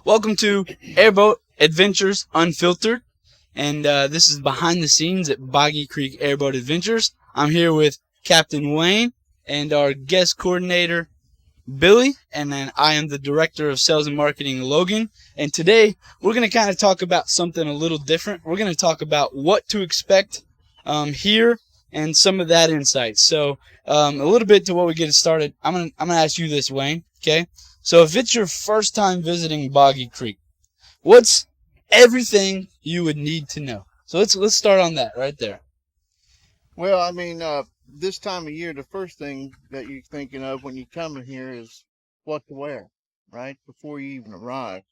Welcome to Airboat Adventures Unfiltered, and this is behind the scenes at Boggy Creek Airboat Adventures. I'm here with Captain Wayne and our guest coordinator, Billy, and then I am the Director of Sales and Marketing, Logan. And today, we're going to kind of talk about something a little different. We're going to talk about what to expect here and some of that insight. So, a little bit to what we get started, I'm gonna ask you this, Wayne, okay? So if it's your first time visiting Boggy Creek, what's everything you would need to know? So let's start on that right there. Well, this time of year, the first thing that you're thinking of when you come in here is what to wear, right? Before you even arrive.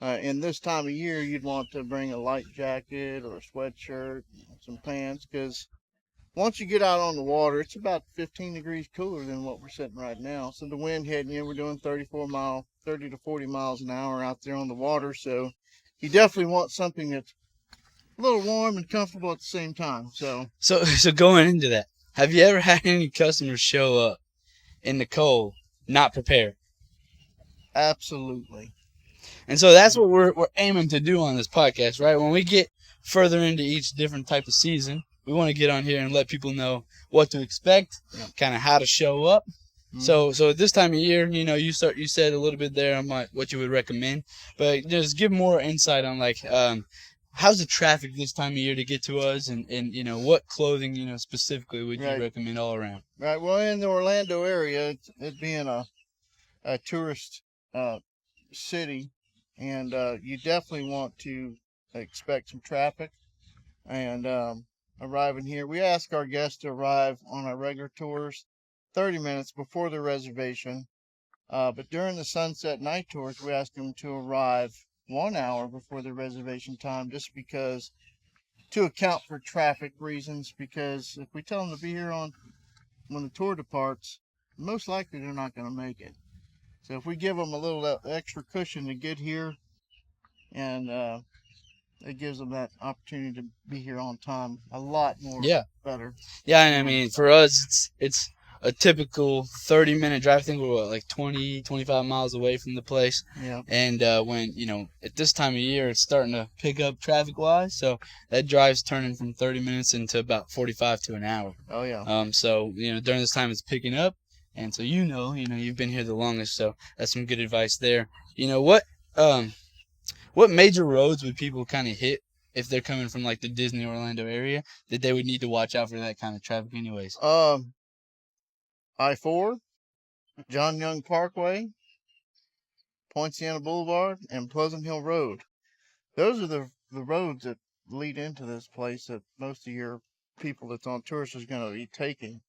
In this time of year, you'd want to bring a light jacket or a sweatshirt, some pants, because once you get out on the water, it's about 15 degrees cooler than what we're sitting right now. So the wind hitting you, we're doing 30 to 40 miles an hour out there on the water. So you definitely want something that's a little warm and comfortable at the same time. So going into that, have you ever had any customers show up in the cold not prepared? Absolutely. And so that's what we're aiming to do on this podcast, right? When we get further into each different type of season, we want to get on here and let people know what to expect, kind of how to show up. So at this time of year, you said a little bit there on what you would recommend, but just give more insight on how's the traffic this time of year to get to us, and what clothing specifically would you recommend all around? Right. Well, in the Orlando area, it being a tourist city, and you definitely want to expect some traffic. And arriving here, we ask our guests to arrive on our regular tours 30 minutes before their reservation. But during the sunset night tours, we ask them to arrive 1 hour before their reservation time, just because to account for traffic reasons. Because if we tell them to be here when the tour departs, most likely they're not going to make it. So if we give them a little extra cushion to get here, and it gives them that opportunity to be here on time a lot more better. Yeah, and I mean, for us, it's a typical 30-minute drive. I think we're, 25 miles away from the place. Yeah. And when, at this time of year, it's starting to pick up traffic-wise, so that drive's turning from 30 minutes into about 45 to an hour. Oh, yeah. So, during this time, it's picking up. And so you've been here the longest, so that's some good advice there. What major roads would people kind of hit if they're coming from the Disney Orlando area that they would need to watch out for that kind of traffic anyways? I-4, John Young Parkway, Poinciana Boulevard, and Pleasant Hill Road. Those are the roads that lead into this place that most of your people that's on tours is going to be taking.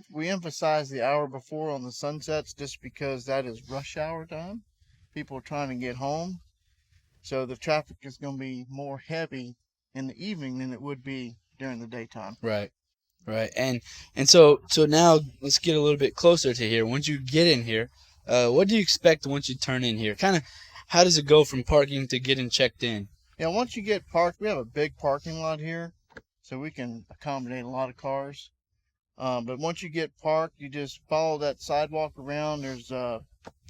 We emphasize the hour before on the sunsets just because that is rush hour time. People are trying to get home. So the traffic is going to be more heavy in the evening than it would be during the daytime. Right. And so now let's get a little bit closer to here. Once you get in here, what do you expect once you turn in here? Kind of how does it go from parking to getting checked in? Yeah, once you get parked, we have a big parking lot here, so we can accommodate a lot of cars. But once you get parked, you just follow that sidewalk around. There's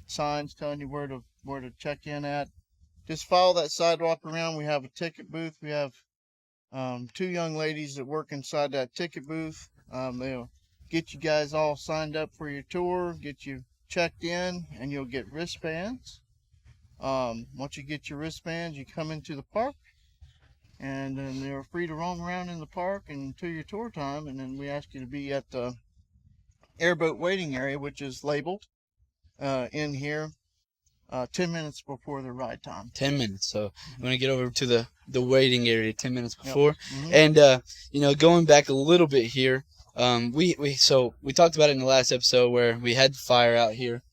signs telling you where to check in at. Just follow that sidewalk around. We have a ticket booth. We have two young ladies that work inside that ticket booth. They'll get you guys all signed up for your tour, get you checked in, and you'll get wristbands. Once you get your wristbands, you come into the park, and then they're free to roam around in the park until your tour time. And then we ask you to be at the airboat waiting area, which is labeled in here 10 minutes before the ride time. 10 minutes. So I'm going to get over to the waiting area 10 minutes before. Yep. And, going back a little bit here, we talked about it in the last episode where we had the fire out here.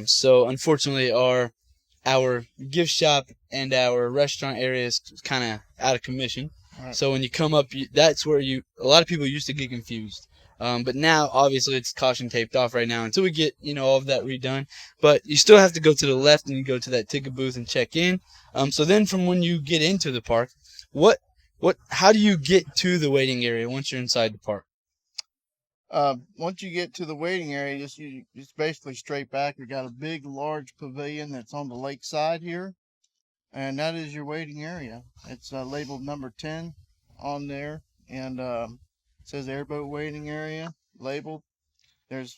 So unfortunately our gift shop and our restaurant area is kind of out of commission. Right. So when you come up, that's where a lot of people used to get confused. But now, obviously, it's caution taped off right now until we get, all of that redone. But you still have to go to the left and you go to that ticket booth and check in. So then from when you get into the park, how do you get to the waiting area once you're inside the park? Once you get to the waiting area, just basically straight back. We got a big, large pavilion that's on the lake side here, and that is your waiting area. It's labeled number 10 on there, and it says airboat waiting area labeled. There's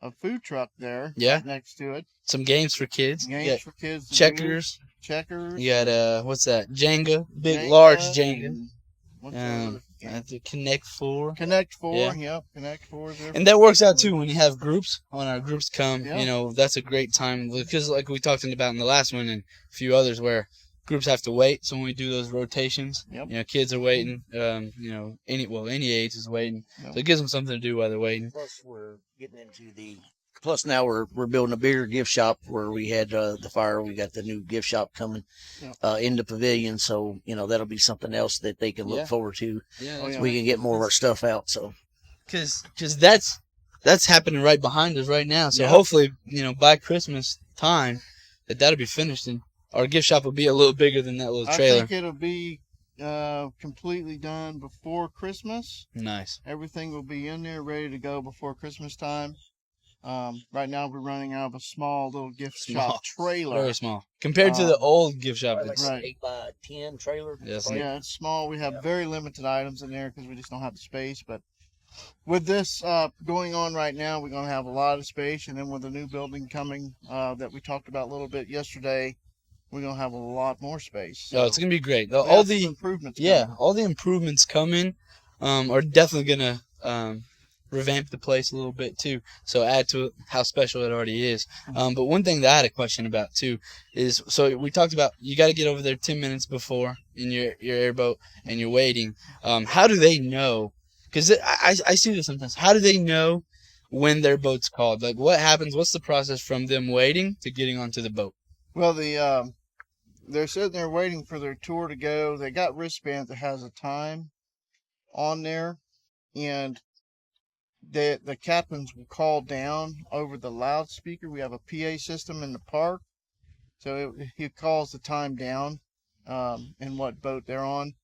a food truck there right next to it. Some games for kids. Games for kids. Checkers. Checkers. You got what's that? Jenga. Large Jenga. The Connect 4. Connect 4, yep. Connect 4. And that works out too when you have groups. When our groups come, you know, that's a great time because, like we talked about in the last one and a few others, where groups have to wait. So when we do those rotations, you know, kids are waiting. You know, any age is waiting. So it gives them something to do while they're waiting. Plus, we're getting into the. Plus, now we're building a bigger gift shop where we had the fire. We got the new gift shop coming in the pavilion, so you know that'll be something else that they can look forward to. We can get more of our stuff out. So, because that's happening right behind us right now. So hopefully, you know, by Christmas time, that'll be finished and our gift shop will be a little bigger than that little trailer. I think it'll be completely done before Christmas. Nice. Everything will be in there ready to go before Christmas time. Right now we're running out of a small little gift shop trailer. Very small. Compared to the old gift shop. Like an 8x10 trailer. Yes. Yeah, it's small. We have very limited items in there because we just don't have the space. But with this going on right now, we're going to have a lot of space. And then with the new building coming that we talked about a little bit yesterday, we're going to have a lot more space. So it's going to be great. All the improvements all the improvements coming are definitely going to revamp the place a little bit too, so add to how special it already is. But one thing that I had a question about too is, so we talked about you got to get over there 10 minutes before in your airboat and you're waiting. How do they know? Because I see this sometimes. How do they know when their boat's called? Like, what happens? What's the process from them waiting to getting onto the boat? Well, they're sitting there waiting for their tour to go. They got wristbands that has a time on there, and the captains will call down over the loudspeaker. We have a PA system in the park, so he calls the time down and what boat they're on.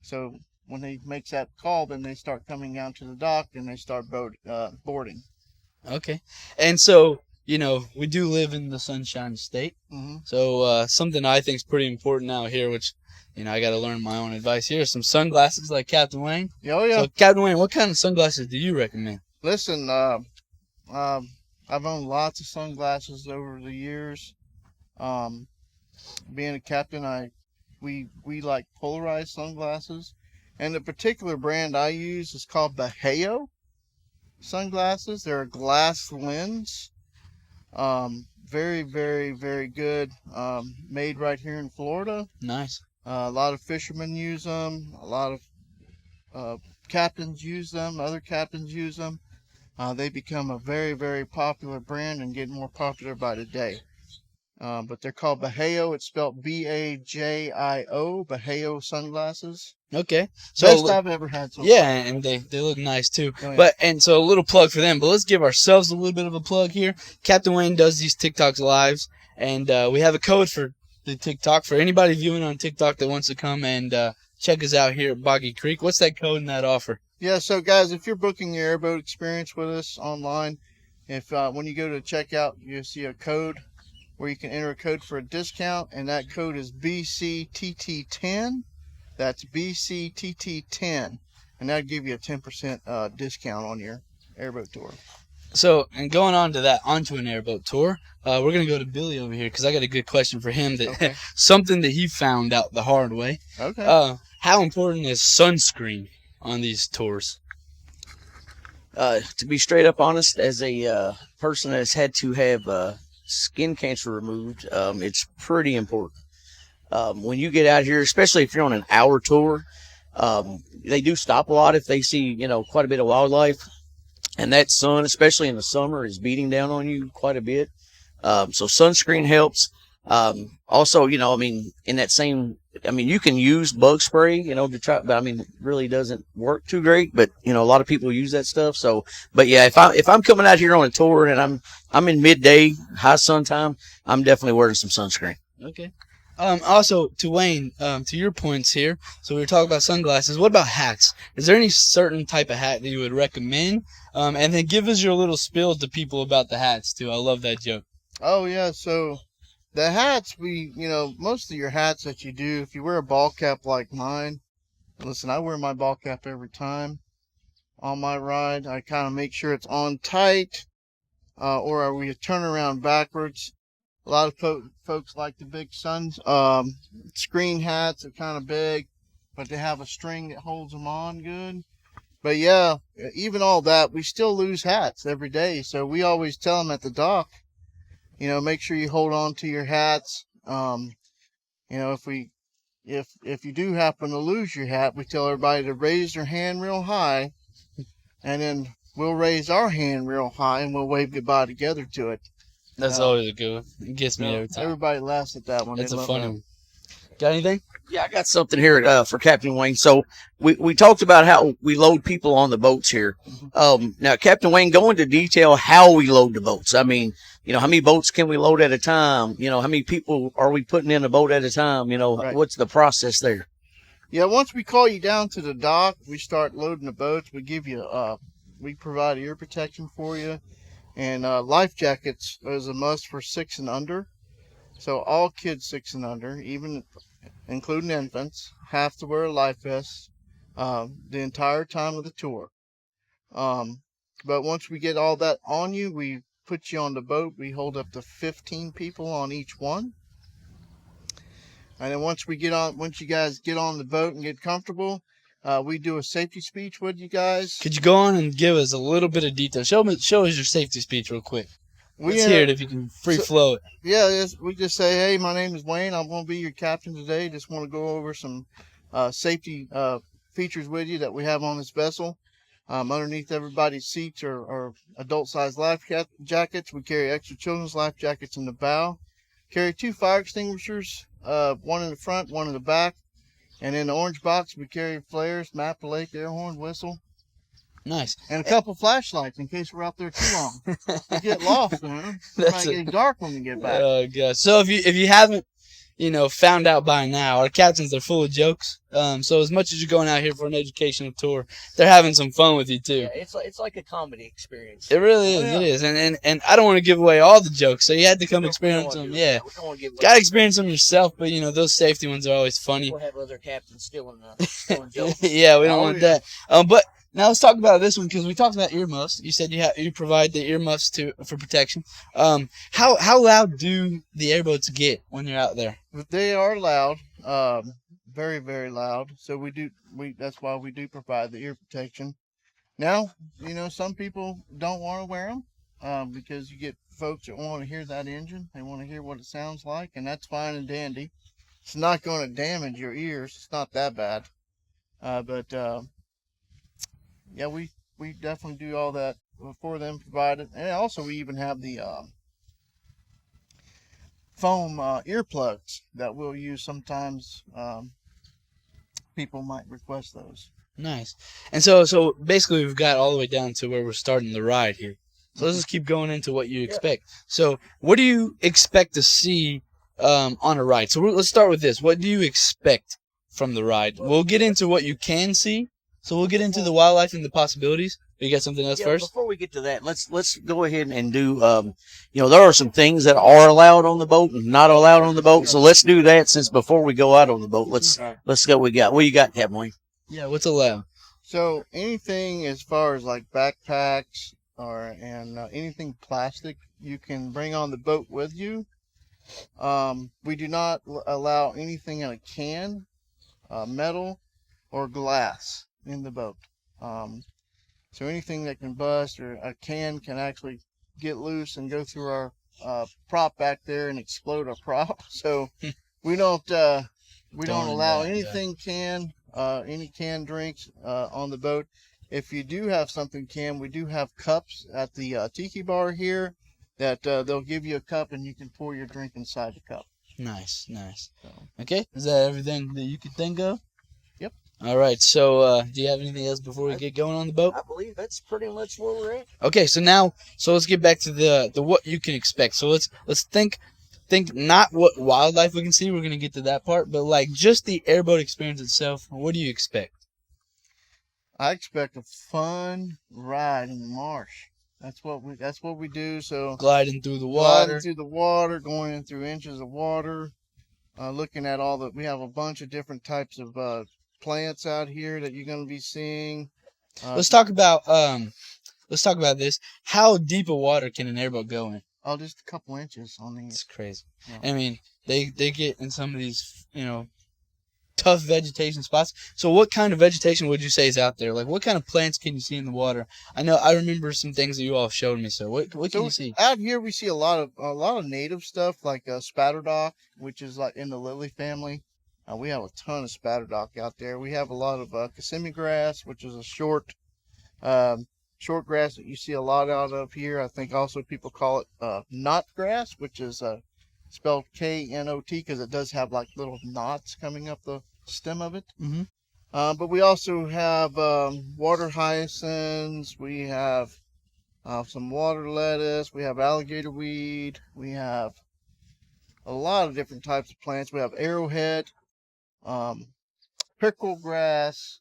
So when he makes that call, then they start coming down to the dock and they start boarding. Okay. And so, you know, we do live in the Sunshine State. So something I think is pretty important out here, which, you know, I got to learn my own advice here. Some sunglasses like Captain Wayne. Oh, yeah. So, Captain Wayne, what kind of sunglasses do you recommend? Listen, I've owned lots of sunglasses over the years. Being a captain, we like polarized sunglasses. And the particular brand I use is called Baheo sunglasses. They're a glass lens. Very, very, very good. Made right here in Florida. Nice. A lot of fishermen use them. A lot of captains use them. Other captains use them. They become a very, very popular brand and get more popular by the day. But they're called Baheo. It's spelled B-A-J-I-O. Baheo sunglasses. Okay. So best I've ever had so far. Yeah, and they look nice too. Oh, yeah. And so a little plug for them. But let's give ourselves a little bit of a plug here. Captain Wayne does these TikToks lives, and we have a code for the TikTok for anybody viewing on TikTok that wants to come and check us out here at Boggy Creek. What's that code and that offer? Yeah, so guys, if you're booking your airboat experience with us online, if when you go to checkout, you see a code where you can enter a code for a discount, and that code is BCTT10. That's BCTT10, and that'll give you a 10% discount on your airboat tour. So, and going on to that, onto an airboat tour, we're going to go to Billy over here because I got a good question for him. That something that he found out the hard way. Okay. How important is sunscreen on these tours? To be straight up honest, as a person that's had to have skin cancer removed, it's pretty important. When you get out here, especially if you're on an hour tour, they do stop a lot if they see, you know, quite a bit of wildlife. And that sun, especially in the summer, is beating down on you quite a bit. So sunscreen helps. Also, you know, I mean, in that same, I mean, you can use bug spray, you know, to try, but I mean, it really doesn't work too great. But you know, a lot of people use that stuff. So, but yeah, if I'm coming out here on a tour and I'm in midday, high sun time, I'm definitely wearing some sunscreen. Okay. Also, to Wayne, to your points here, so we were talking about sunglasses. What about hats? Is there any certain type of hat that you would recommend And then give us your little spill to people about the hats too. I love that joke. Oh yeah, so the hats, most of your hats that you do, if you wear a ball cap like mine, listen, I wear my ball cap every time on my ride. I kind of make sure it's on tight, or we turn around backwards. A lot of folks like the big screen hats. They're kind of big, but they have a string that holds them on good. But yeah, even all that, we still lose hats every day. So we always tell them at the dock, make sure you hold on to your hats. If you do happen to lose your hat, we tell everybody to raise their hand real high, and then we'll raise our hand real high and we'll wave goodbye together to it. That's always a good one. It gets me every time. Everybody laughs at that one. That's a funny one. Got anything? Yeah, I got something here for Captain Wayne. So we talked about how we load people on the boats here. Now, Captain Wayne, go into detail how we load the boats. I mean, how many boats can we load at a time? How many people are we putting in a boat at a time? Right. What's the process there? Yeah, once we call you down to the dock, we start loading the boats. We give you, we provide ear protection for you. And life jackets is a must for 6 and under. So all kids 6 and under, even including infants, have to wear a life vest the entire time of the tour. But once we get all that on you, we put you on the boat. We hold up to 15 people on each one. And then once you guys get on the boat and get comfortable, we do a safety speech with you guys. Could you go on and give us a little bit of detail? Show us your safety speech real quick. Let's hear it if you can free flow it. Yeah, we just say, hey, my name is Wayne. I'm going to be your captain today. Just want to go over some safety features with you that we have on this vessel. Underneath everybody's seats are adult-sized life jackets. We carry extra children's life jackets in the bow. Carry 2 fire extinguishers, one in the front, one in the back. And in the orange box, we carry flares, map of lake, air horn, whistle. Nice. And a couple flashlights in case we're out there too long. We get lost, man. It might get dark when we get back. Oh, God. So if you haven't, found out by now, our captains are full of jokes. So as much as you're going out here for an educational tour, they're having some fun with you, too. Yeah, it's like a comedy experience. It really is. Yeah. It is. And I don't want to give away all the jokes, so you had to come experience them. Yeah. Got to experience them yourself, but, those safety ones are always funny. We'll have other captains stealing jokes. Yeah, we don't want that. But now let's talk about this one, because we talked about earmuffs. You said you provide the earmuffs for protection. How loud do the airboats get when you're out there? They are loud, very, very loud. So that's why we do provide the ear protection. Now, some people don't want to wear them because you get folks that want to hear that engine. They want to hear what it sounds like, and that's fine and dandy. It's not going to damage your ears. It's not that bad. Yeah, we definitely do all that for them, provided. And also we even have the foam earplugs that we'll use sometimes. People might request those. Nice. And so basically we've got all the way down to where we're starting the ride here. So let's just keep going into what you expect. So what do you expect to see on a ride? So let's start with this. What do you expect from the ride? We'll get into what you can see. So we'll get into the wildlife and the possibilities. You got something else first? Before we get to that, let's go ahead and do. There are some things that are allowed on the boat and not allowed on the boat. So let's do that since before we go out on the boat. Let's go. What you got, Captain Wayne? Yeah, what's allowed? So anything as far as like backpacks and anything plastic you can bring on the boat with you. We do not allow anything in a can, metal, or glass in the boat. So anything that can bust, or a can can actually get loose and go through our prop back there and explode our prop. So we don't allow anything any canned drinks on the boat. If you do have something canned, we do have cups at the tiki bar here that they'll give you a cup and you can pour your drink inside the cup. Nice. So. Okay, is that everything that you could think of? Yep. All right, so do you have anything else before we get going on the boat? I believe that's pretty much where we're at. Okay, so let's get back to the what you can expect. So let's think not what wildlife we can see. We're gonna get to that part, but like just the airboat experience itself. What do you expect? I expect a fun ride in the marsh. That's what we do. So Gliding through the gliding water. through the water, going in through inches of water, looking at we have a bunch of different types of plants out here that you're going to be seeing. Let's talk about this. How deep of water can an airboat go in? Oh, just a couple inches on It's these. crazy. Yeah. I mean, they get in some of these, tough vegetation spots. So what kind of vegetation would you say is out there? Like, what kind of plants can you see in the water? I remember some things that you all showed me. So what can you see? Out here we see a lot of native stuff like spatterdock, which is like in the lily family. We have a ton of spatterdock out there. We have a lot of Kissimmee grass, which is a short grass that you see a lot out of here. I think also people call it knot grass, which is spelled K-N-O-T because it does have like little knots coming up the stem of it. Mm-hmm. But we also have water hyacinths. We have some water lettuce. We have alligator weed. We have a lot of different types of plants. We have arrowhead, pickle grass,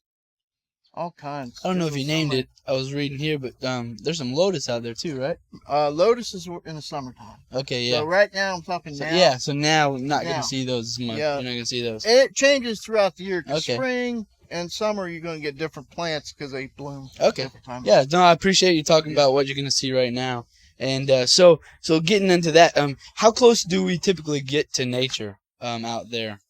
all kinds. I don't know if you named it. I was reading here, but there's some lotus out there too, right? Lotus is in the summertime. Okay, yeah. So right now I'm talking So, now. yeah, so now we're not going Now. to see those as much. Yeah. You're not going to see those. And it changes throughout the year. 'Cause Okay. spring and summer you're going to get different plants because they bloom. Okay. Different times. Yeah, no, I appreciate you talking about what you're going to see right now. And so getting into that, how close do we typically get to nature out there?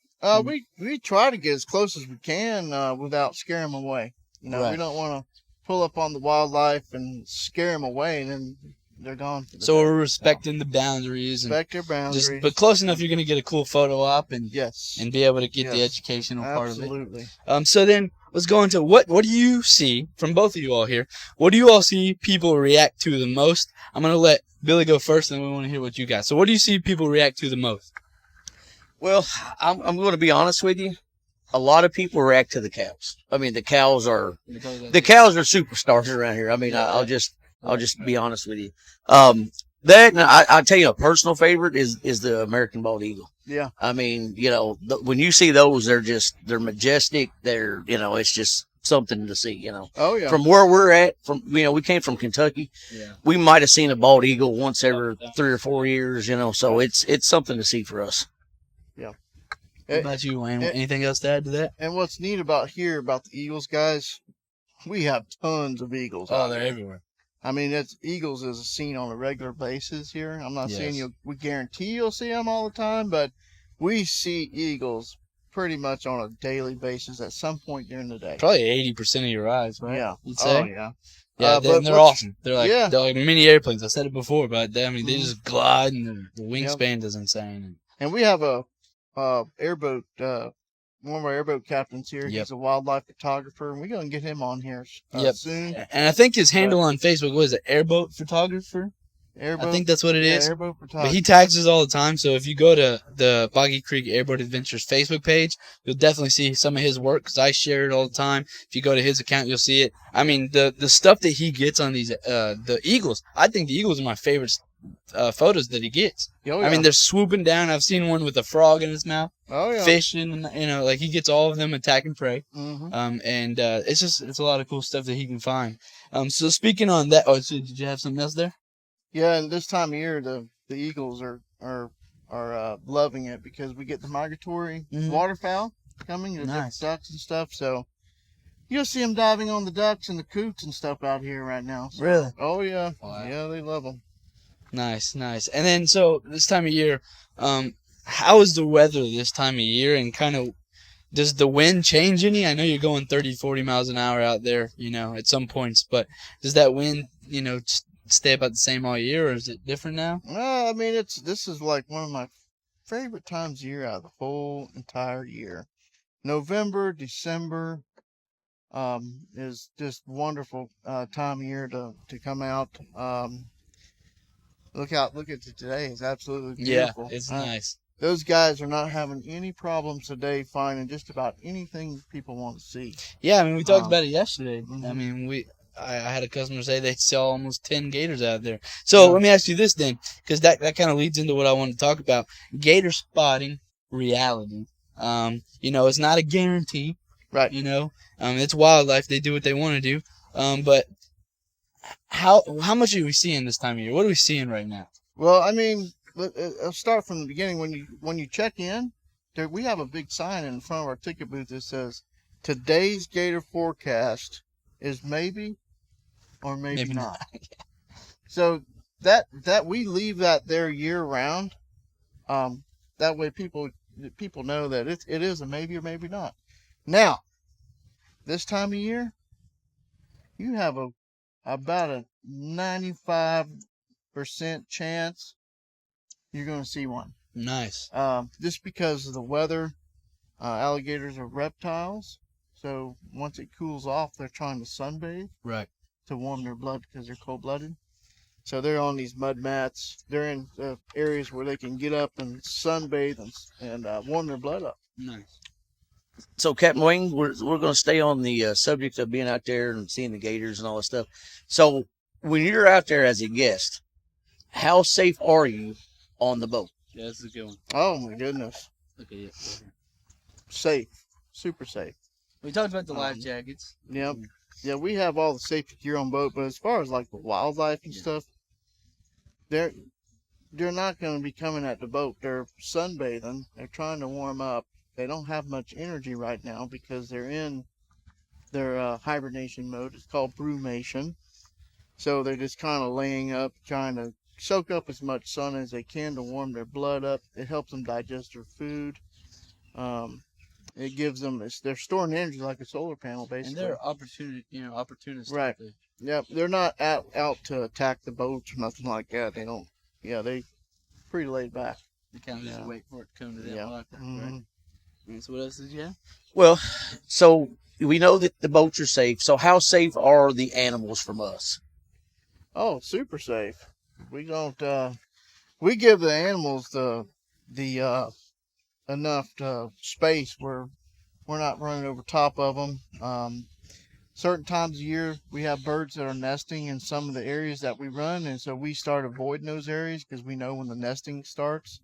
We try to get as close as we can without scaring them away. Right. We don't want to pull up on the wildlife and scare them away, and then they're gone. For the So day. we're respecting the boundaries and Respect their boundaries. but close enough you're going to get a cool photo op and yes, be able to get the Yes. educational part of it. absolutely. So then let's go into what do you see from both of you all here? What do you all see people react to the most? I'm going to let Billy go first, and then we want to hear what you got. So what do you see people react to the most? Well, I'm going to be honest with you. A lot of people react to the cows. I mean, the cows are superstars around here. I mean, I'll just be honest with you. That and I'll tell you a personal favorite is the American bald eagle. Yeah. I mean, when you see those, they're majestic. It's just something to see. Oh yeah. From where we're at, we came from Kentucky. Yeah. We might have seen a bald eagle once every 3 or 4 years. So it's something to see for us. What about you, Wayne? Anything else to add to that? And what's neat about the Eagles, guys, we have tons of eagles. Oh, out they're there. everywhere. I mean, Eagles is seen on a regular basis here. I'm not saying Yes. we guarantee you'll see them all the time, but we see eagles pretty much on a daily basis at some point during the day. Probably 80% of your eyes, right? Yeah. You'd say? Oh yeah. Yeah, but they're awesome. They're like yeah. they're like mini airplanes. I said it before, but they Mhm. just glide, and the wingspan is insane. And we have a airboat. One of our airboat captains here. Yep. He's a wildlife photographer, and we're gonna get him on here Yep. soon. And I think his handle on Facebook was it Airboat Photographer. Airboat. I think that's what it is. Airboat But photographer. he tags us all the time, so if you go to the Boggy Creek Airboat Adventures Facebook page, you'll definitely see some of his work because I share it all the time. If you go to his account, you'll see it. I mean, the stuff that he gets on these the eagles, I think the eagles are my favorite photos that he gets. Oh, yeah. I mean, they're swooping down. I've seen one with a frog in his mouth, oh yeah. fishing, like he gets all of them attacking prey. Mm-hmm. And it's a lot of cool stuff that he can find. So speaking on that, so did you have something else there? Yeah, and this time of year, the eagles are loving it because we get the migratory Mhm. waterfowl coming, the different Nice. ducks and stuff. So you'll see them diving on the ducks and the coots and stuff out here right now. So, Really? oh yeah, Wow. yeah, they love them. Nice. And then, so this time of year, how is the weather this time of year, and kind of does the wind change any? I know you're going 30, 40 miles an hour out there, at some points, but does that wind, stay about the same all year, or is it different now? I mean, this is like one of my favorite times of year out of the whole entire year. November, December, is just wonderful time of year to come out. Look at today. It's absolutely beautiful. Yeah, it's nice. Those guys are not having any problems today finding just about anything people want to see. Yeah, I mean, we talked about it yesterday. Mhm. I mean, I had a customer say they sell almost 10 gators out there. So Yeah. let me ask you this then, because that kind of leads into what I want to talk about. Gator spotting reality. It's not a guarantee, Right. You know, it's wildlife. They do what they want to do. But how much are we seeing this time of year? What are we seeing right now? Well, I mean, I'll start from the beginning. When you check in, we have a big sign in front of our ticket booth that says, "Today's gator forecast is maybe or maybe not." So that we leave that there year round. That way people know that it is a maybe or maybe not. Now, this time of year, you have about a 95% chance you're going to see one. Nice. Just because of the weather. Alligators are reptiles, so once it cools off, they're trying to sunbathe Right. to warm their blood because they're cold-blooded. So they're on these mud mats. They're in areas where they can get up and sunbathe and warm their blood up. Nice. So, Captain Wayne, we're going to stay on the subject of being out there and seeing the gators and all that stuff. So, when you're out there as a guest, how safe are you on the boat? Yeah, that's a good one. Oh my goodness, Okay, yeah. safe, super safe. We talked about the life jackets. Yep. Yeah, we have all the safety gear on boat, but as far as like the wildlife and stuff, they're not going to be coming at the boat. They're sunbathing. They're trying to warm up. They don't have much energy right now because they're in their hibernation mode. It's called brumation. So they're just kind of laying up, trying to soak up as much sun as they can to warm their blood up. It helps them digest their food. It gives them, they're storing energy like a solar panel, basically. And they're opportunists. Right. Yep. They're not out to attack the boats or nothing like that. They don't. Yeah, they pretty laid back. They kind of just wait for it to come to them. Yeah. Like that, Mm-hmm. right? And so what else did you have? Well, so we know that the boats are safe. So, how safe are the animals from us? Oh, super safe. We don't. We give the animals the enough space where we're not running over top of them. Certain times of year, we have birds that are nesting in some of the areas that we run, and so we start avoiding those areas because we know when the nesting starts.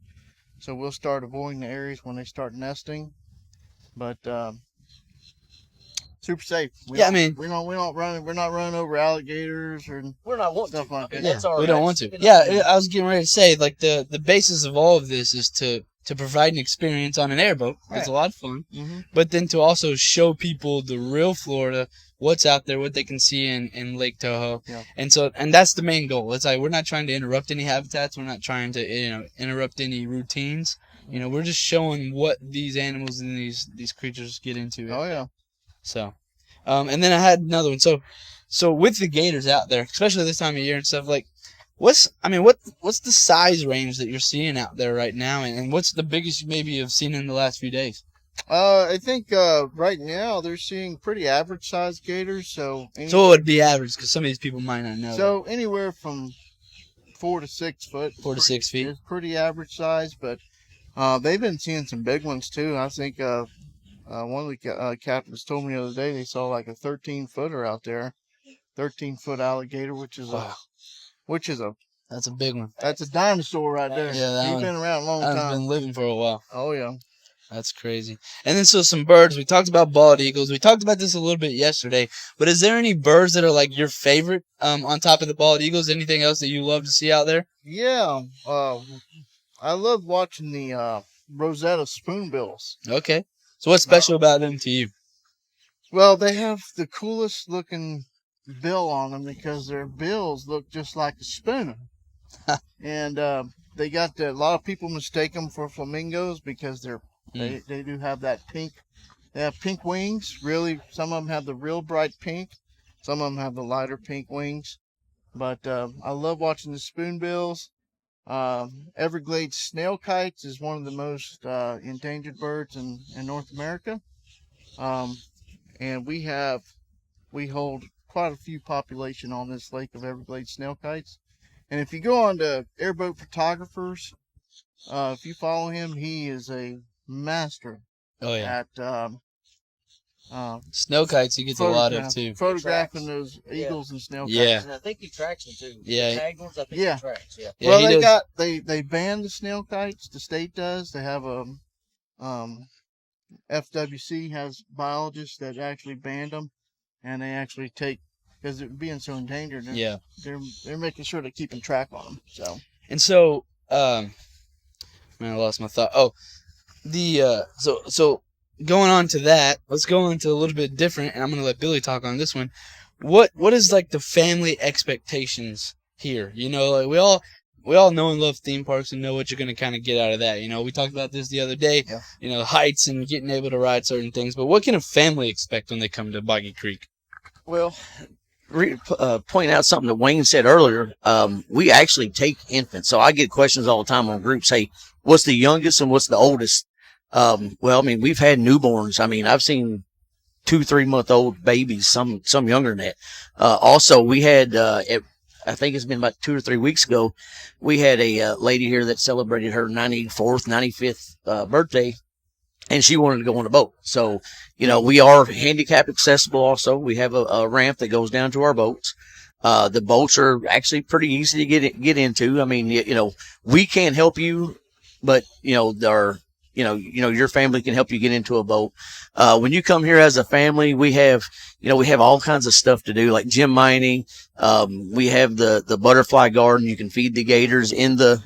So we'll start avoiding the areas when they start nesting. But super safe. I mean, we're not running over alligators or We're not wanting stuff to. like that. That's our we don't want to. Yeah, I was getting ready to say, like, the basis of all of this is to provide an experience on an airboat. It's Right. a lot of fun. Mm-hmm. But then to also show people the real Florida, what's out there, what they can see in Lake Tahoe. Yeah. And that's the main goal. It's like, we're not trying to interrupt any habitats. We're not trying to, interrupt any routines. We're just showing what these animals and these creatures get into. Oh yeah. So, and then I had another one. So with the gators out there, especially this time of year and stuff, like, what's the size range that you're seeing out there right now, and what's the biggest you maybe have seen in the last few days? I think right now they're seeing pretty average sized gators. So So what would be average? Because some of these people might not know. So anywhere from 4 to 6 foot. 4 to 6 feet. It's pretty average size, but they've been seeing some big ones too. I think one of the captains told me the other day they saw like a 13-footer out there, 13-foot alligator, which is That's a big one. that's a dinosaur right there. Yeah, He's been around a long That's time. been living for a while. Oh yeah. That's crazy. And then so some birds. We talked about bald eagles. We talked about this a little bit yesterday. But is there any birds that are like your favorite on top of the bald eagles? Anything else that you love to see out there? Yeah. I love watching the Rosetta spoonbills. Okay. So what's special about them to you? Well, they have the coolest looking bill on them because their bills look just like a spoon. And they got a lot of people mistake them for flamingos because they do have that pink. They have pink wings. Really, some of them have the real bright pink. Some of them have the lighter pink wings. But I love watching the spoonbills. Everglades snail kites is one of the most endangered birds in North America. And we hold quite a few population on this lake of Everglades snail kites. And if you go on to Airboat Photographers, if you follow him, he is a master at snow kites. He gets a lot of too. Photographing those eagles and snail kites. And I think he tracks them too. Yeah. The tagged ones, I think Yeah. he tracks. Yeah. Well, they banned the snail kites. The state does. They have FWC has biologists that actually banned them, and they actually take, because it being so endangered. Yeah. They're making sure they're keeping track on them. So. And so, man, I lost my thought. Oh, so going on to that, let's go into a little bit different, and I'm gonna let Billy talk on this one. What is like the family expectations here? You know, like we all know and love theme parks and know what you're gonna kind of get out of that. You know, we talked about this the other day. Yeah. You know, heights and getting able to ride certain things. But what can a family expect when they come to Boggy Creek? Well, point out something that Wayne said earlier. We actually take infants, so I get questions all the time on groups. Hey, what's the youngest and what's the oldest? Well, I mean, we've had newborns. I mean, I've seen 2-3 month old babies, some younger than that. Also, we had, I think it's been about 2 or 3 weeks ago, we had a lady here that celebrated her 94th, 95th birthday, and she wanted to go on a boat. So, you know, we are handicap accessible also. We have a ramp that goes down to our boats. The boats are actually pretty easy to get into. I mean, you know, we can't help you, but, you know, your family can help you get into a boat. When you come here as a family, we have all kinds of stuff to do, like gym mining. We have the butterfly garden. You can feed the gators in the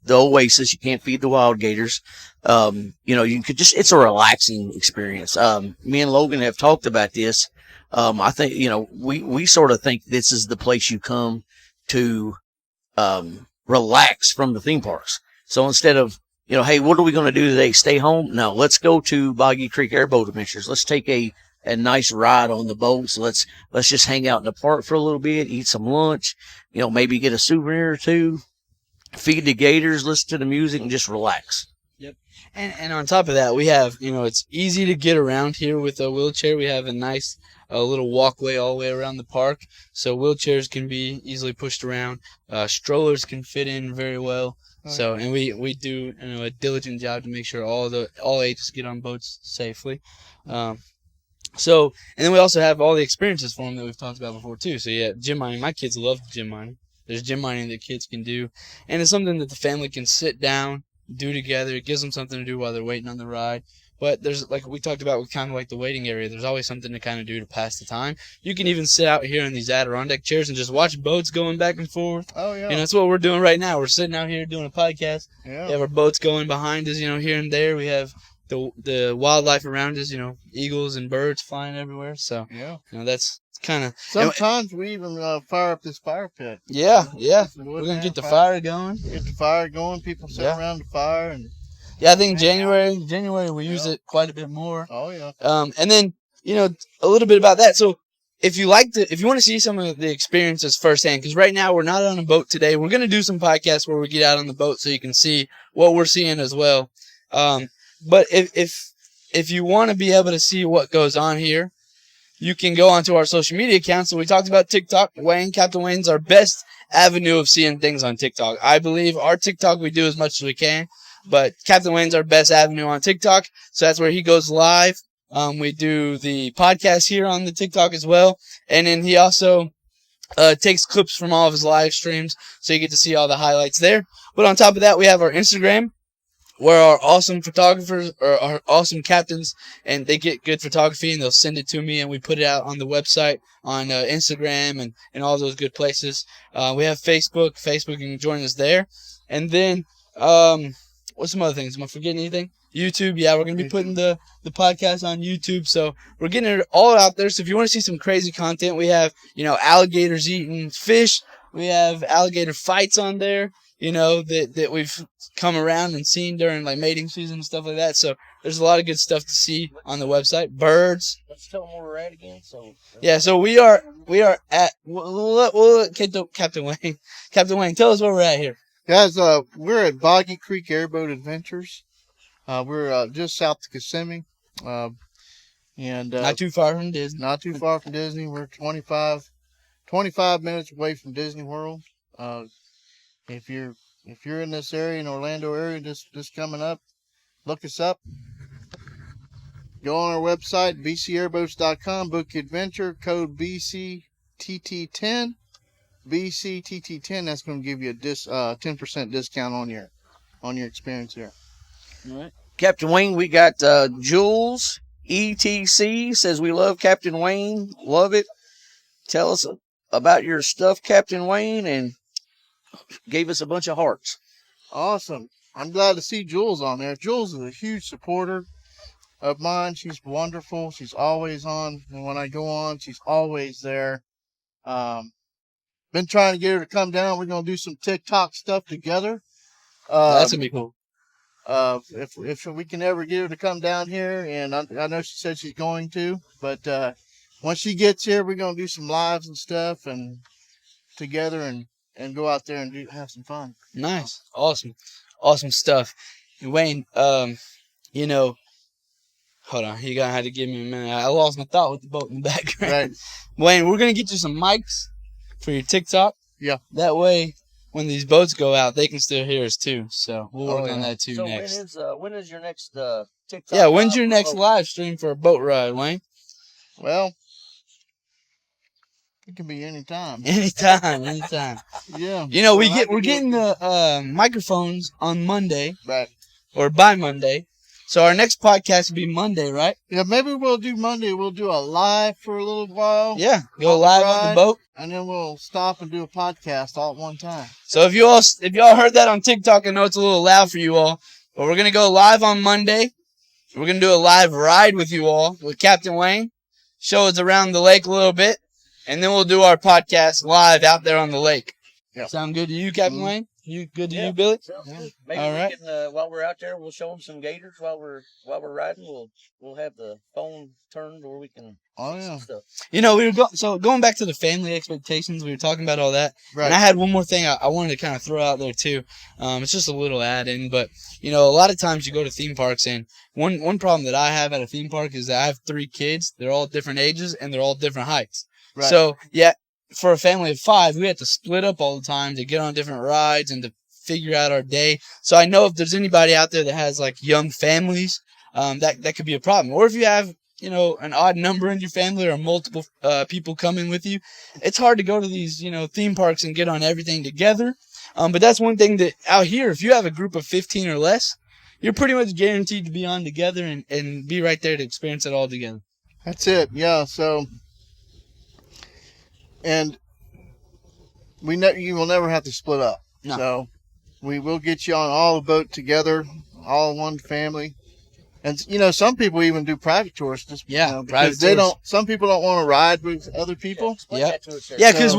oasis. You can't feed the wild gators. You know, you could it's a relaxing experience. Me and Logan have talked about this. I think, you know, we sort of think this is the place you come to, relax from the theme parks. So instead of, you know, hey, what are we going to do today? Stay home? No, let's go to Boggy Creek Airboat Adventures. Let's take a nice ride on the boats. Let's just hang out in the park for a little bit, eat some lunch, you know, maybe get a souvenir or two, feed the gators, listen to the music, and just relax. Yep. And on top of that, we have, you know, it's easy to get around here with a wheelchair. We have a nice little walkway all the way around the park, so wheelchairs can be easily pushed around. Strollers can fit in very well. So, and we do, you know, a diligent job to make sure all ages get on boats safely. So, and then we also have all the experiences for them that we've talked about before too. So yeah, gym mining. My kids love gym mining. There's gym mining that kids can do, and it's something that the family can sit down, do together. It gives them something to do while they're waiting on the ride. But there's, like we talked about with kind of like the waiting area, there's always something to kind of do to pass the time. You can even sit out here in these Adirondack chairs and just watch boats going back and forth. Oh, yeah. You know, that's what we're doing right now. We're sitting out here doing a podcast. Yeah. We have our boats going behind us, you know, here and there. We have the wildlife around us, you know, eagles and birds flying everywhere. So, yeah, you know, that's kind of... Sometimes we even fire up this fire pit. Yeah. We're going to get the fire going. Get the fire going. People sit around the fire and... Yeah, I think January we use it quite a bit more. Oh, yeah. And then, you know, a little bit about that. So if you want to see some of the experiences firsthand, because right now we're not on a boat today. We're going to do some podcasts where we get out on the boat so you can see what we're seeing as well. But if you want to be able to see what goes on here, you can go onto our social media accounts. So we talked about TikTok. Captain Wayne's our best avenue of seeing things on TikTok. I believe our TikTok, we do as much as we can. But Captain Wayne's our best avenue on TikTok, so that's where he goes live. We do the podcast here on the TikTok as well, and then he also takes clips from all of his live streams, so you get to see all the highlights there. But on top of that, we have our Instagram, where our awesome photographers or our awesome captains, and they get good photography, and they'll send it to me, and we put it out on the website, on Instagram, and all those good places. We have Facebook. Facebook, you can join us there. And then... what's some other things? Am I forgetting anything? YouTube, yeah, we're going to be putting the podcast on YouTube, so we're getting it all out there. So if you want to see some crazy content, we have, you know, alligators eating fish. We have alligator fights on there, you know, that we've come around and seen during, like, mating season and stuff like that. So there's a lot of good stuff to see on the website. Birds. Let's tell them where we're at again. Yeah, so we are at, we'll Captain Wayne. Captain Wayne, tell us where we're at here. Guys, we're at Boggy Creek Airboat Adventures. We're just south of Kissimmee. And not too far from Disney. Not too far from Disney. We're 25 minutes away from Disney World. If you're in this area, in Orlando area, just coming up, look us up. Go on our website, bcairboats.com, book your adventure, code BCTT10. BCTT10, that's going to give you a 10% discount on your experience here. All right. Captain Wayne, we got Jules ETC says we love Captain Wayne. Love it. Tell us about your stuff, Captain Wayne, and gave us a bunch of hearts. Awesome. I'm glad to see Jules on there. Jules is a huge supporter of mine. She's wonderful. She's always on. And when I go on, she's always there. Been trying to get her to come down. We're going to do some TikTok stuff together. That's going to be cool. If we can ever get her to come down here, and I know she said she's going to, but once she gets here, we're going to do some lives and stuff and together and go out there and have some fun. Nice. Awesome stuff. Wayne, you know, hold on. You're going to have to give me a minute. I lost my thought with the boat in the background. Right. Wayne, we're going to get you some mics for your TikTok. Yeah. That way, when these boats go out, they can still hear us too. So we'll work on that too so next. When is your next TikTok? Yeah, when's your next live stream for a boat ride, Wayne? Well, it can be anytime. Anytime. Yeah. You know, we're getting the microphones on Monday. Right. Or by Monday. So our next podcast will be Monday, right? Yeah, maybe we'll do Monday. We'll do a live for a little while. Yeah, go live on the boat. And then we'll stop and do a podcast all at one time. So if y'all heard that on TikTok, I know it's a little loud for you all, but we're going to go live on Monday. We're going to do a live ride with you all, with Captain Wayne. Show us around the lake a little bit. And then we'll do our podcast live out there on the lake. Yep. Sound good to you, Captain Wayne? You good to you, Billy? Sounds good. Maybe all right. We can, while we're out there, we'll show them some gators while we're riding. We'll have the phone turned where we can. Oh yeah. Stuff. You know, going back to the family expectations. We were talking about all that. Right. And I had one more thing I wanted to kind of throw out there too. It's just a little add-in, but you know, a lot of times you go to theme parks, and one problem that I have at a theme park is that I have 3 kids. They're all different ages and they're all different heights. Right. So yeah, for a family of 5, we have to split up all the time to get on different rides and to figure out our day. So I know if there's anybody out there that has like young families, that could be a problem. Or if you have, you know, an odd number in your family or multiple people coming with you, it's hard to go to these, you know, theme parks and get on everything together. But that's one thing that out here, if you have a group of 15 or less, you're pretty much guaranteed to be on together and be right there to experience it all together. That's it. Yeah. So, and you will never have to split up. No. So we will get you on all the boat together, all in one family. And you know, some people even do private tours. Just, Yeah, you know, private because tours. Some people don't want to ride with other people. Yeah, because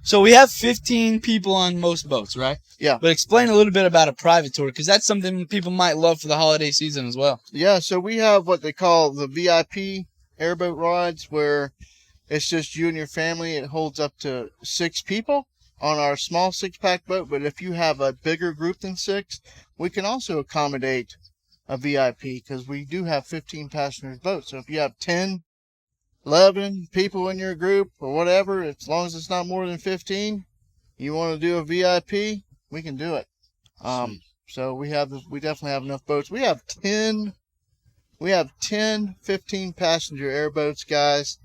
So- we have 15 people on most boats, right? Yeah. But explain a little bit about a private tour, because that's something people might love for the holiday season as well. Yeah. So we have what they call the VIP airboat rides, where it's just you and your family. It holds up to 6 people on our small 6-pack boat. But if you have a bigger group than 6, we can also accommodate a VIP, because we do have 15 passengers boat. So if you have 10, 11 people in your group or whatever, as long as it's not more than 15, you want to do a VIP, we can do it. So we definitely have enough boats. We have 10 15 passenger airboats, guys.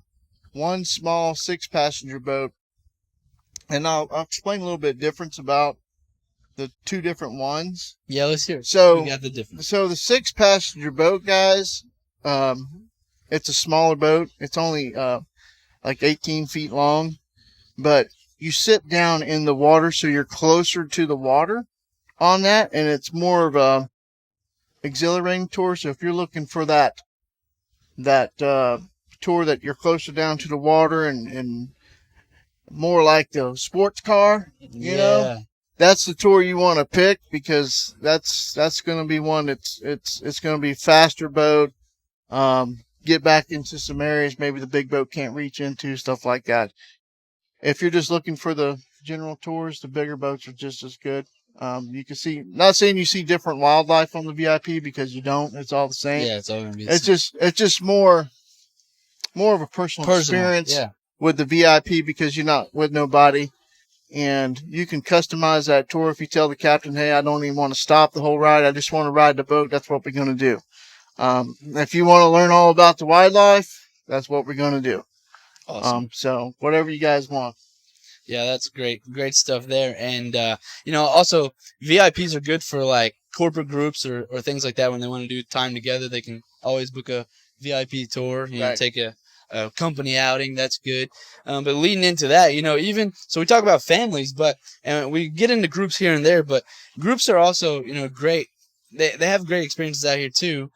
1 small 6-passenger boat. And I'll explain a little bit difference about the 2 different ones. Yeah, let's hear it. So We got the difference. So the 6-passenger boat, guys, it's a smaller boat. It's only like 18 feet long, but you sit down in the water, so you're closer to the water on that, and it's more of a exhilarating tour. So if you're looking for that tour that you're closer down to the water and more like the sports car, you know, that's the tour you want to pick, because that's going to be one that's it's going to be faster boat. Get back into some areas maybe the big boat can't reach into, stuff like that. If you're just looking for the general tours, the bigger boats are just as good. You can see, not saying you see different wildlife on the VIP, because you don't. It's all the same. Yeah, it's all gonna be. It's just more of a personal experience. Yeah. With the VIP, because you're not with nobody, and you can customize that tour. If you tell the captain, hey, I don't even want to stop the whole ride, I just want to ride the boat, that's what we're going to do. If you want to learn all about the wildlife, that's what we're going to do. Awesome. So whatever you guys want. Yeah, that's great stuff there. And you know, also VIPs are good for like corporate groups or things like that, when they want to do time together, they can always book a VIP tour, take a company outing. That's good. But leading into that, even so, we talk about families, and we get into groups here and there, but groups are also, great. They have great experiences out here too.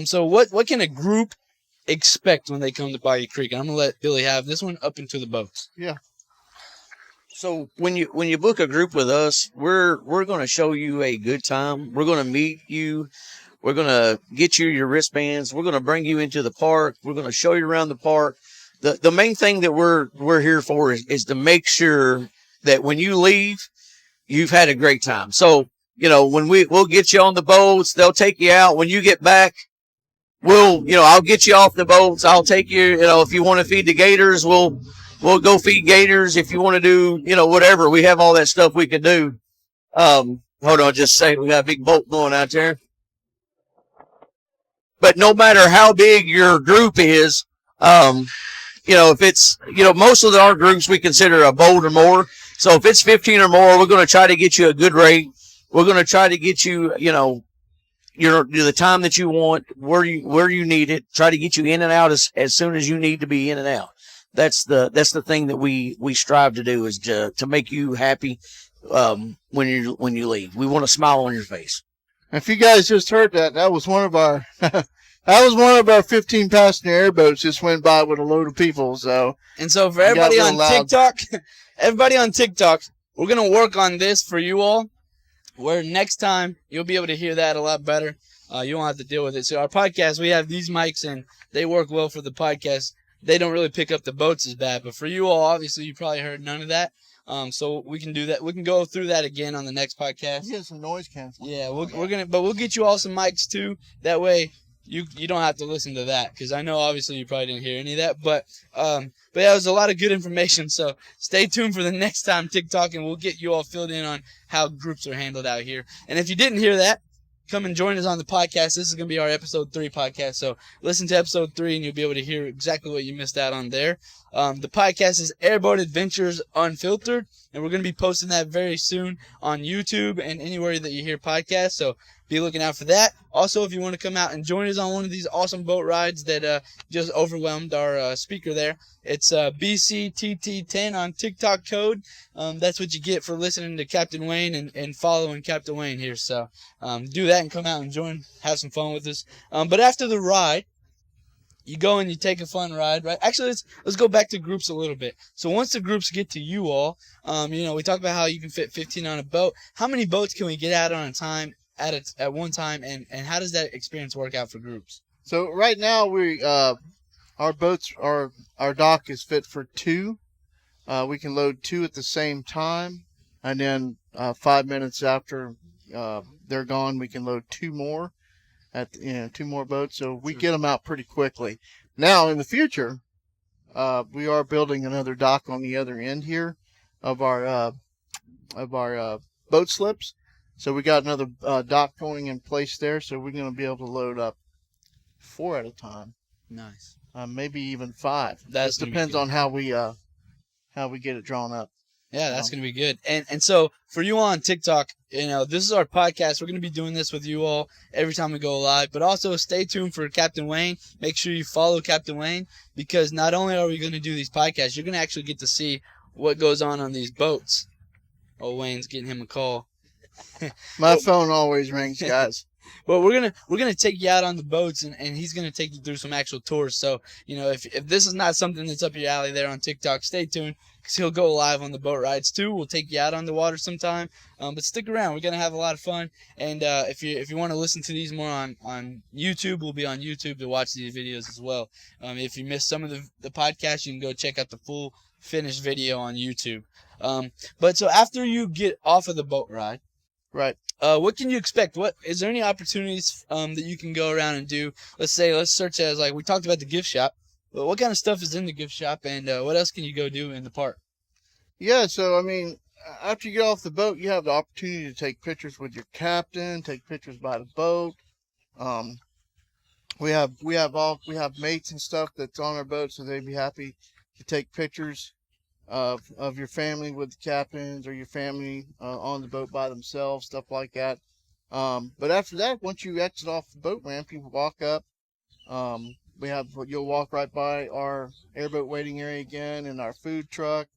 So what can a group expect when they come to Boggy Creek? And I'm gonna let Billy have this one up into the boats. Yeah. So when you book a group with us, we're going to show you a good time. We're going to meet you. We're going to get you your wristbands. We're going to bring you into the park. We're going to show you around the park. The main thing that we're here for is to make sure that when you leave, you've had a great time. So, when we'll get you on the boats, they'll take you out. When you get back, I'll get you off the boats. I'll take you, if you want to feed the gators, we'll go feed gators. If you want to do, whatever, we have all that stuff we can do. Hold on just a second. We got a big boat going out there. But no matter how big your group is, if it's, most of our groups we consider a boat or more. So if it's 15 or more, we're going to try to get you a good rate. We're going to try to get you, the time that you want, where you need it. Try to get you in and out as soon as you need to be in and out. That's the thing that we strive to do, is to make you happy when you leave. We want a smile on your face. If you guys just heard that was one of our 15 passenger airboats just went by with a load of people. So for everybody on TikTok, we're gonna work on this for you all, where next time you'll be able to hear that a lot better. You won't have to deal with it. So our podcast, we have these mics and they work well for the podcast. They don't really pick up the boats as bad, but for you all, obviously you probably heard none of that. So we can do that. We can go through that again on the next podcast. Get some noise canceling. Yeah, we'll get you all some mics too. That way you don't have to listen to that, because I know obviously you probably didn't hear any of that. But yeah, it was a lot of good information. So stay tuned for the next time TikTok, and we'll get you all filled in on how groups are handled out here. And if you didn't hear that, come and join us on the podcast. This is going to be our episode 3 podcast. So listen to episode 3 and you'll be able to hear exactly what you missed out on there. The podcast is Airboat Adventures Unfiltered, and we're going to be posting that very soon on YouTube and anywhere that you hear podcasts. So be looking out for that. Also, if you want to come out and join us on one of these awesome boat rides that just overwhelmed our speaker there, it's BCTT10 on TikTok code. That's what you get for listening to Captain Wayne and following Captain Wayne here. So do that and come out and join, have some fun with us. But after the ride, you go and you take a fun ride, right? Actually, let's go back to groups a little bit. So once the groups get to you all, we talked about how you can fit 15 on a boat. How many boats can we get out on a time at one time, and how does that experience work out for groups? So right now our boats our dock is fit for 2. We can load 2 at the same time, and then 5 minutes after they're gone, we can load 2 more. 2 more boats, so we get them out pretty quickly. Now, in the future, we are building another dock on the other end here of our boat slips. So we got another dock going in place there, so we're going to be able to load up 4 at a time. Nice. Maybe even 5. That depends on how we get it drawn up. Yeah, that's going to be good. And so for you on TikTok, this is our podcast. We're going to be doing this with you all every time we go live. But also stay tuned for Captain Wayne. Make sure you follow Captain Wayne, because not only are we going to do these podcasts, you're going to actually get to see what goes on these boats. Oh, Wayne's getting him a call. My phone always rings, guys. Well, we're gonna take you out on the boats, and he's gonna take you through some actual tours. So if this is not something that's up your alley there on TikTok, stay tuned, because he'll go live on the boat rides too. We'll take you out on the water sometime. But stick around. We're gonna have a lot of fun. And if you want to listen to these more on YouTube, we'll be on YouTube to watch these videos as well. If you missed some of the podcast, you can go check out the full finished video on YouTube. But so after you get off of the boat ride. Right. What can you expect? What is there any opportunities that you can go around and do? Let's search as, like we talked about, the gift shop. But what kind of stuff is in the gift shop, and what else can you go do in the park? Yeah, so I mean, after you get off the boat, you have the opportunity to take pictures with your captain, take pictures by the boat. We have mates and stuff that's on our boat, so they'd be happy to take pictures of your family with the captains, or your family on the boat by themselves, stuff like that. But after that, once you exit off the boat ramp, you walk up. You'll walk right by our airboat waiting area again, and our food truck.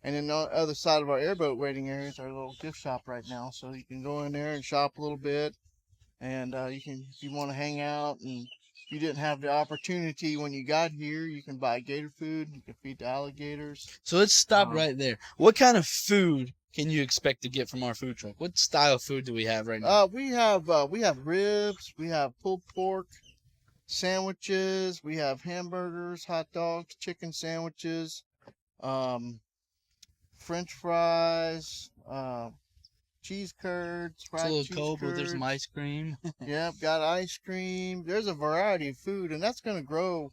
And then on the other side of our airboat waiting area is our little gift shop right now. So you can go in there and shop a little bit, and you can, if you want to hang out, and if you didn't have the opportunity when you got here, you can buy gator food. You can feed the alligators. So let's stop right there. What kind of food can you expect to get from our food truck? What style of food do we have right now? We have ribs. We have pulled pork sandwiches. We have hamburgers, hot dogs, chicken sandwiches. French fries, cheese curds, It's fried a little cheese cold, but curds. there's some ice cream. Yep, got ice cream. There's a variety of food, and that's going to grow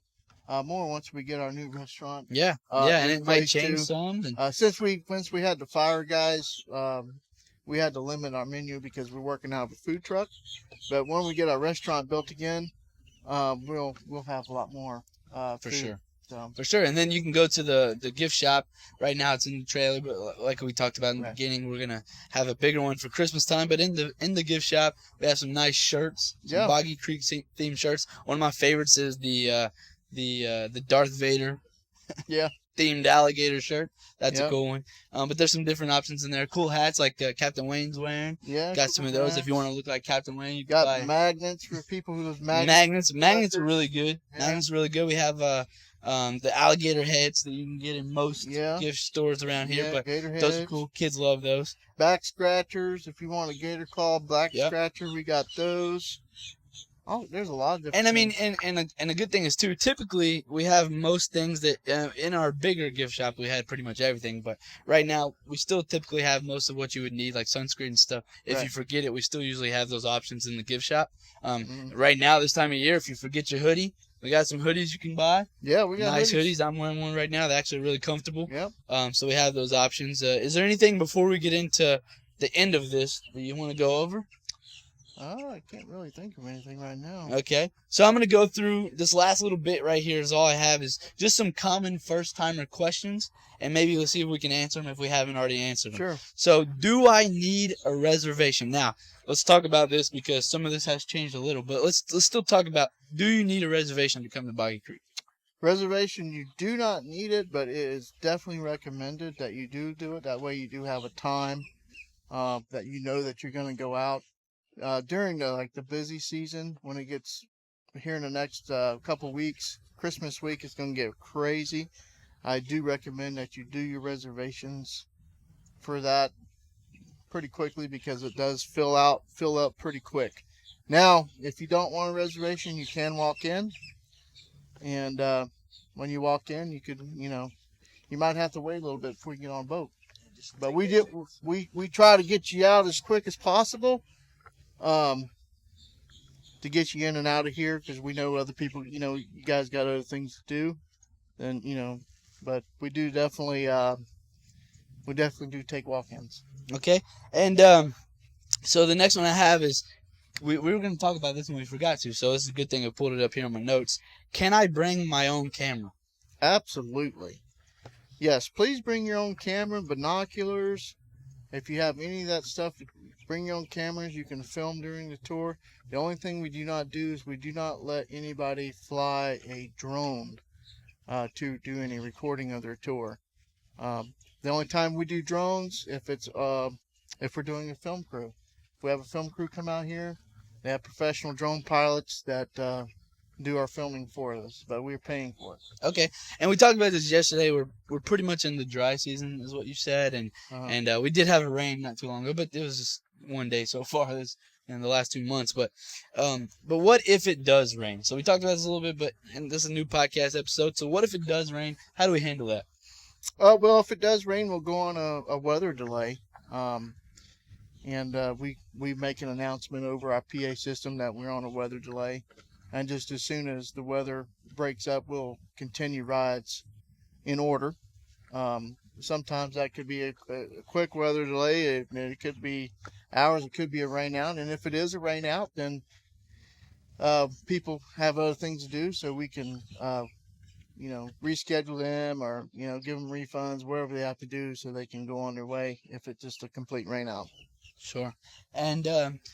more once we get our new restaurant. Yeah, and it might change some. And Since we had the fire guys, we had to limit our menu because we're working out of a food truck. But when we get our restaurant built again, we'll have a lot more for food. sure. So. For sure. And then you can go to the gift shop. Right now it's in the trailer, but like we talked about in the Right. beginning, we're gonna have a bigger one for Christmas time. But in the gift shop, we have some nice shirts, some Yeah. Boggy Creek themed shirts. One of my favorites is the Darth Vader Yeah. themed alligator shirt. That's Yep. a cool one. But there's some different options in there. Cool hats like Captain Wayne's wearing. Yeah. Got some of those. If you want to look like Captain Wayne, you can Got buy magnets for people who love magnets. Magnets are really good. Yeah. Magnets are really good. We have the alligator heads that you can get in most Yeah. gift stores around here, Yeah, but gator those are heads. cool. Kids love those. Back scratchers. If you want a gator claw back Yep. scratcher, we got those. Oh, there's a lot of different. And I mean, things. and a good thing is too. Typically, we have most things that in our bigger gift shop we had pretty much everything. But right now, we still typically have most of what you would need, like sunscreen and stuff. If you Right. forget it, we still usually have those options in the gift shop. Mhm. Right now, this time of year, if you forget your hoodie, we got some hoodies you can buy. Yeah, we got Nice hoodies. I'm wearing one right now. They're actually really comfortable. Yep. So we have those options. Is there anything before we get into the end of this that you want to go over? Oh, I can't really think of anything right now. Okay. So I'm going to go through this last little bit right here. Is all I have is just some common first-timer questions, and maybe we'll see if we can answer them if we haven't already answered them. Sure. So do I need a reservation? Now, let's talk about this because some of this has changed a little, but let's still talk about, do you need a reservation to come to Boggy Creek? Reservation, you do not need it, but it is definitely recommended that you do it. That way you do have a time that you know that you're going to go out. During the busy season, when it gets here in the next couple weeks, Christmas week is going to get crazy. I do recommend that you do your reservations for that pretty quickly because it does fill up pretty quick. Now, if you don't want a reservation, you can walk in, and when you walk in, you might have to wait a little bit before you get on a boat. But we try to get you out as quick as possible. To get you in and out of here because we know other people, you guys got other things to do, and but we definitely do take walk-ins. Okay. And so the next one I have is, we were going to talk about this and we forgot to, so this is a good thing I pulled it up here on my notes. Can I bring my own camera? Absolutely. Yes, please bring your own camera, binoculars. If you have any of that stuff, bring your own cameras. You can film during the tour. The only thing we do not do is we do not let anybody fly a drone to do any recording of their tour. The only time we do drones if we're doing a film crew. If we have a film crew come out here, they have professional drone pilots that do our filming for us, but we're paying for it. Okay. And we talked about this yesterday. We're pretty much in the dry season, is what you said, and we did have a rain not too long ago, but it was just one day so far in the last 2 months. But what if it does rain? So we talked about this a little bit, and this is a new podcast episode. So what if it does rain? How do we handle that? Well, if it does rain, we'll go on a weather delay. And we make an announcement over our PA system that we're on a weather delay. And just as soon as the weather breaks up, we'll continue rides in order. Sometimes that could be a quick weather delay. It could be hours. It could be a rain out. And if it is a rain out, then people have other things to do, so we can reschedule them or give them refunds, whatever they have to do, so they can go on their way if it's just a complete rain out. Sure. And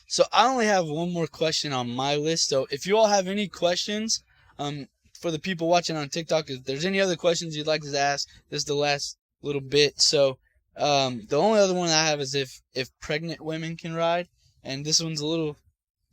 so I only have one more question on my list. So if you all have any questions, for the people watching on TikTok, if there's any other questions you'd like to ask, this is the last little bit. So the only other one I have is if pregnant women can ride, and this one's a little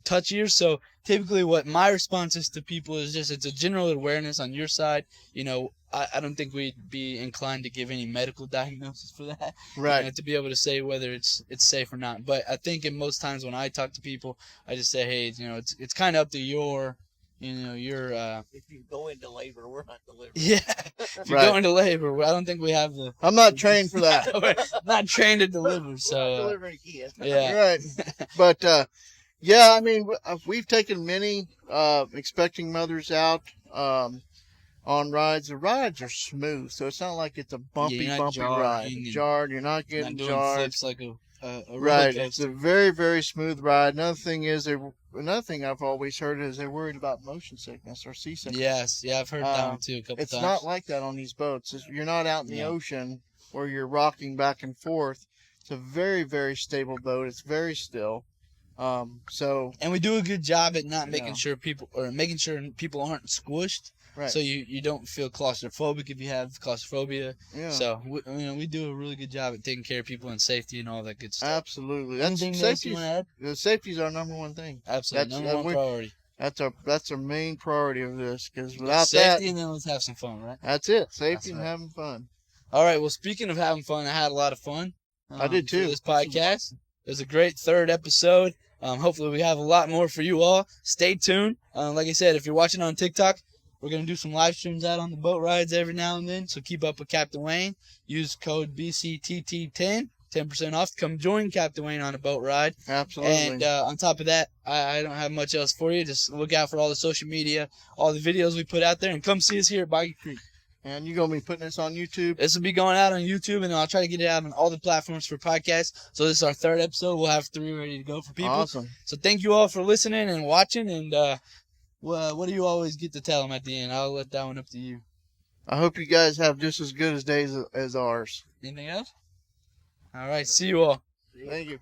touchier. So typically what my response is to people is just it's a general awareness on your side. You know, I don't think we'd be inclined to give any medical diagnosis for that. Right. To be able to say whether it's safe or not. But I think in most times when I talk to people, I just say, hey, you know, it's kind of up to your If you go into labor, we're not delivering. yeah. If you're Right. going to labor, I don't think we have the I'm not trained for that. we're not trained to deliver. We're not So delivering kids. yeah. Right. But yeah, I mean, we've taken many expecting mothers out on rides. The rides are smooth, so it's not like it's a bumpy, you're not bumpy jarring ride. and Jarred, you're not Not getting doing jarred. flips like a roller Right. It's coaster. a very, very smooth ride. Another thing I've always heard is they're worried about motion sickness or seasickness. Yes, yeah, I've heard that one too a couple It's times. not like that on these boats. You're not out in the Yeah. ocean where you're rocking back and forth. It's a very, very stable boat. It's very still. So And we do a good job at not making Yeah. sure people aren't squished. right. So you don't feel claustrophobic if you have claustrophobia. Yeah. So we do a really good job at taking care of people and safety and all that good stuff. Absolutely. That's Anything else you safety. want to add? The safety is our number one thing. Absolutely, That's- number one we- priority. That's our main priority of this. Because without Safety, that, and then let's have some fun, right? that's it. Safety That's and right. having fun. All right. Well, speaking of having fun, I had a lot of fun. I did too. For this podcast. It was a great third episode. Hopefully we have a lot more for you all. Stay tuned. Like I said, if you're watching on TikTok, we're going to do some live streams out on the boat rides every now and then. So keep up with Captain Wayne. Use code BCTT10, 10% off. Come join Captain Wayne on a boat ride. Absolutely. And on top of that, I don't have much else for you. Just look out for all the social media, all the videos we put out there, and come see us here at Boggy Creek. And you're gonna be putting this on YouTube. This will be going out on YouTube, and I'll try to get it out on all the platforms for podcasts. So this is our third episode. We'll have 3 ready to go for people. Awesome. So thank you all for listening and watching. And well, what do you always get to tell them at the end? I'll let that one up to you. I hope you guys have just as good as days as ours. Anything else? All right. See you all. Thank you.